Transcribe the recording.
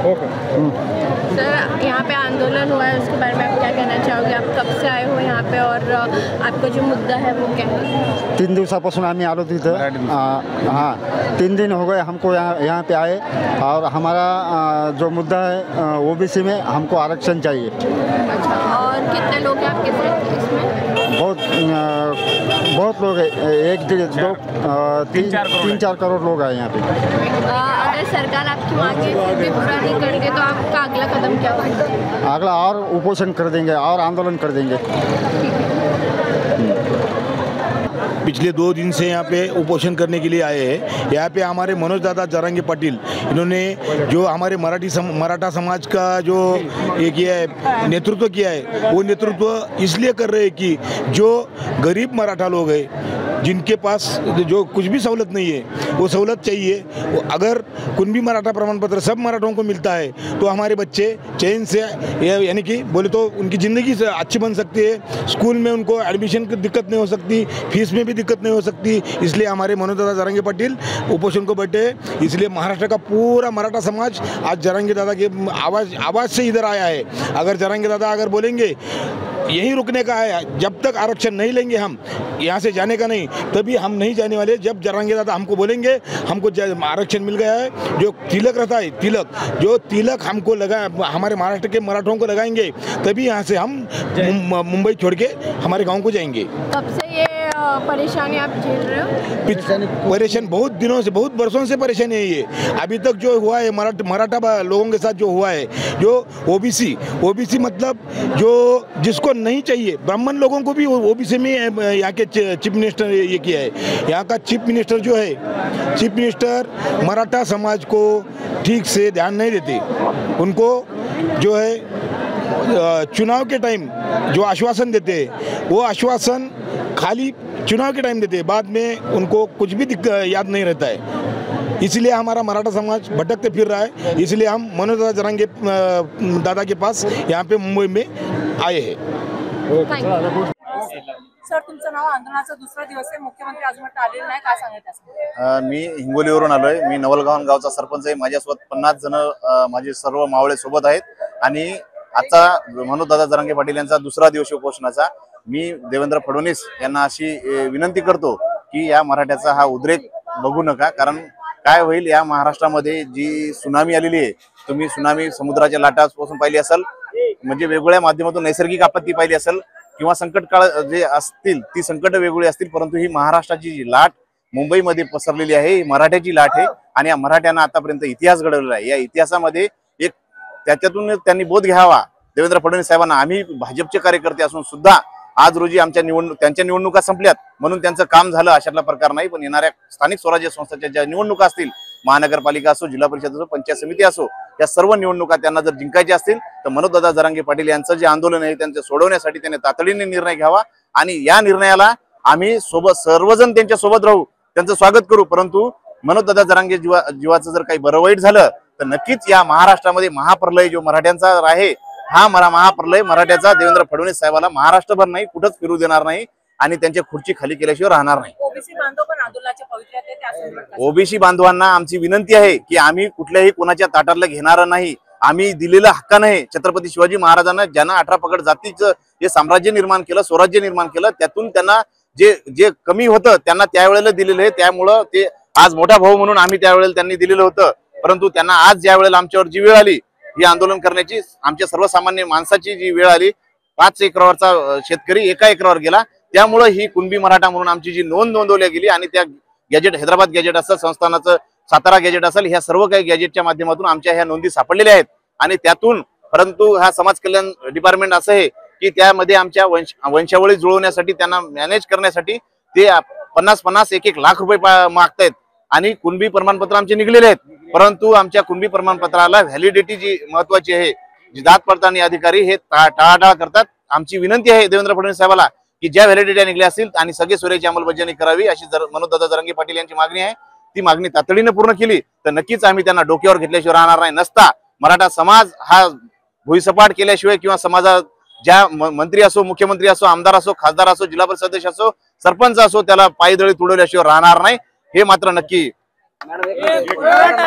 Sir, यहाँ पे आंदोलन हुआ है, उसके बारे में आप क्या कहना चाहोगे? आप कब से आए हो यहाँ पे और आपका जो मुद्दा है वो क्या है? 3 दिवसापासून आम्ही आलो तिथं। हाँ, 3 दिन हो गए हमको यहाँ पे आए और हमारा जो मुद्दा है ओबीसी में हमको आरक्षण चाहिए। अच्छा, और कितने लोग हैं आपके साथ इसमें? बहुत लोग हैं, 1 2 3 4 करोड़ लोग हैं यहाँ पे। अगर सरकार आपकी मांगे फिर भी पूरा नहीं करेंगे तो आपका अगला कदम क्या होगा? अगला और उपोषण कर देंगे और आंदोलन कर देंगे। पिछले 2 दिन से यहाँ पे उपोषण करने के लिए आए हैं। यहाँ पे हमारे मनोज दादा जरांगे पाटिल, इन्होंने जो हमारे मराठा समाज का जो ये किया है, नेतृत्व किया है, वो नेतृत्व इसलिए कर रहे हैं कि जो गरीब मराठा लोग हैं जिनके पास जो कुछ भी सहूलत नहीं है, वो सहूलत चाहिए। अगर कुणबी मराठा प्रमाण पत्र सब मराठों को मिलता है तो हमारे बच्चे चैन से, यानी कि बोले तो उनकी ज़िंदगी से अच्छी बन सकती है, स्कूल में उनको एडमिशन की दिक्कत नहीं हो सकती, फीस में भी दिक्कत नहीं हो सकती। इसलिए हमारे मनोज दादा जरांगे पाटिल उपोषण को बैठे। इसलिए महाराष्ट्र का पूरा मराठा समाज आज जरांगे दादा के आवाज़ से इधर आया है। अगर जरांगे दादा अगर बोलेंगे यही रुकने का है, जब तक आरक्षण नहीं लेंगे हम यहाँ से जाने का नहीं, तभी हम नहीं जाने वाले। जब जरांगे दादा हमको बोलेंगे हमको आरक्षण मिल गया है, जो तिलक रहता है, जो तिलक हमको लगा, हमारे महाराष्ट्र के मराठों को लगाएंगे, तभी यहाँ से हम मुंबई छोड़ के हमारे गांव को जाएंगे। कब से ये परेशानी आप झेल रहे हो? परेशान बहुत दिनों से, बहुत वर्षों से परेशानी है ये। अभी तक जो हुआ है मराठा लोगों के साथ जो हुआ है, जो ओबीसी मतलब जो जिसको नहीं चाहिए, ब्राह्मण लोगों को भी ओबीसी में यहाँ के चीफ मिनिस्टर ये किया है। यहाँ का चीफ मिनिस्टर जो है, चीफ मिनिस्टर मराठा समाज को ठीक से ध्यान नहीं देते। उनको जो है चुनाव के टाइम जो आश्वासन देते हैं, वो आश्वासन खाली चुनाव के टाइम देते हैं, बाद में उनको कुछ भी याद नहीं रहता है। इसलिए हमारा मराठा समाज भटकते फिर रहा है। इसलिए हम मनोज दादा जरांगे दादा के पास यहाँ पे मुंबई में आए हैं। सर, तुमचं नाव आंदोलनाचा दुसरा दिवस आहे, मुख्यमंत्री अजून आलेले नाही, काय सांगायचं? मी हिंगोलीवरून आलोय। मी नवलगाव गावचा सरपंच आहे। माझ्यासोबत 50 जण माझे सर्व मावळे सोबत आहेत आणि आजचा मनोज दादा जरांगे पाटील यांचा दुसरा दिवस उपोषणाचा। मी देवेंद्र फडणवीस यांना अशी विनंती करतो की या मराठ्याचा हा उद्रेक बघू नका, कारण काय होईल या महाराष्ट्रामध्ये जी सुनामी आलेली आहे, तुम्ही सुनामी समुद्राच्या लाटापासून पाहिली असेल, म्हणजे वेगवेगळ्या माध्यमातून नैसर्गिक आपत्ती पाहिली असेल किंवा संकट काळ जे असतील ती संकट वेगळी असतील, परंतु ही महाराष्ट्राची जी लाट मुंबईमध्ये पसरलेली आहे, ही मराठ्याची लाट आहे आणि या मराठ्यांना आतापर्यंत इतिहास घडवलेला आहे। या इतिहासामध्ये एक त्याच्यातून त्यांनी बोध घ्यावा देवेंद्र फडणवीस साहेबांना। आम्ही भाजपचे कार्यकर्ते असून सुद्धा आज रोजी आमच्या त्यांच्या निवडणुका संपल्यात म्हणून त्यांचं काम झालं अशातला प्रकार नाही, पण येणाऱ्या स्थानिक स्वराज्य संस्थांच्या ज्या निवडणुका असतील, महानगरपालिका असो, जिल्हा परिषद असो, पंचायत समिती असो, या सर्व निवडणुका त्यांना जर जिंकायच्या असतील तर मनोज दादा जरांगे पाटील यांचं जे आंदोलन आहे त्यांचे सोडवण्यासाठी त्यांनी तातडीने निर्णय घ्यावा आणि या निर्णयाला आम्ही सोबत सर्वजण त्यांच्या सोबत राहू, त्यांचं स्वागत करू। परंतु मनोज दादा जरांगे जीवाचं जर काही बरं वाईट झालं तर नक्कीच या महाराष्ट्रामध्ये महाप्रलय जो मराठ्यांचा आहे, हा महाप्रलय मराठ्याचा देवेंद्र फडणवीस साहेबाला महाराष्ट्रभर नाही कुठंच फिरू देणार नाही आणि त्यांच्या खुर्ची खाली केल्याशिवाय राहणार नाही। ओबीसी बांधवांना आमची विनंती आहे की आम्ही कुठल्याही कोणाच्या ताटातलं घेणार नाही। आम्ही दिलेला हक्क नाही छत्रपती शिवाजी महाराजांना, ज्यांना 18 पगड जातीचं जे साम्राज्य निर्माण केलं, स्वराज्य निर्माण केलं, त्यातून त्यांना जे कमी होतं त्यांना त्यावेळेला दिलेलं आहे। त्यामुळं ते आज मोठा भाऊ म्हणून आम्ही त्यावेळेला त्यांनी दिलेलं होतं, परंतु त्यांना आज ज्या वेळेला आमच्यावर जी वेळ आली ही आंदोलन करण्याची, आमच्या सर्वसामान्य माणसाची जी वेळ आली, 5 एकरावरचा शेतकरी 1 एकरावर गेला, त्यामुळे ही कुणबी मराठा म्हणून आमची जी नोंदवली गेली आणि त्या गॅजेट, हैदराबाद गॅजेट असेल, संस्थानाचं सातारा गॅजेट असेल, ह्या सर्व काही गॅजेटच्या माध्यमातून आमच्या ह्या नोंदी सापडलेल्या आहेत आणि त्यातून, परंतु हा समाज कल्याण डिपार्टमेंट असं आहे की त्यामध्ये आमच्या वंशावळी जुळवण्यासाठी, त्यांना मॅनेज करण्यासाठी ते 50-50 1-1 लाख रुपये मागतायत आणि कुणबी प्रमाणपत्र आमचे निघलेले आहेत, परंतु आमच्या कुणबी प्रमाणपत्राला व्हॅलिडिटी जी महत्वाची आहे, जी जात पडताळणी अधिकारी हे टाळाटाळ करतात। आमची विनंती आहे देवेंद्र फडणवीस साहेबाला की ज्या व्हॅलिडिटी निघल्या असतील आणि सगळे सोयीची अंमलबजावणी करावी अशी मनोज दादा जरांगे पाटील यांची मागणी आहे। ती मागणी तातडीने पूर्ण केली तर नक्कीच आम्ही त्यांना डोक्यावर घेतल्याशिवाय राहणार नाही। नसता मराठा समाज हा भुईसपाट केल्याशिवाय किंवा समाजात ज्या मंत्री असो, मुख्यमंत्री असो, आमदार असो, खासदार असो, जिल्हा परिषद सदस्य असो, सरपंच असो, त्याला पायदळी तुडवल्याशिवाय राहणार नाही, हे मात्र नक्की।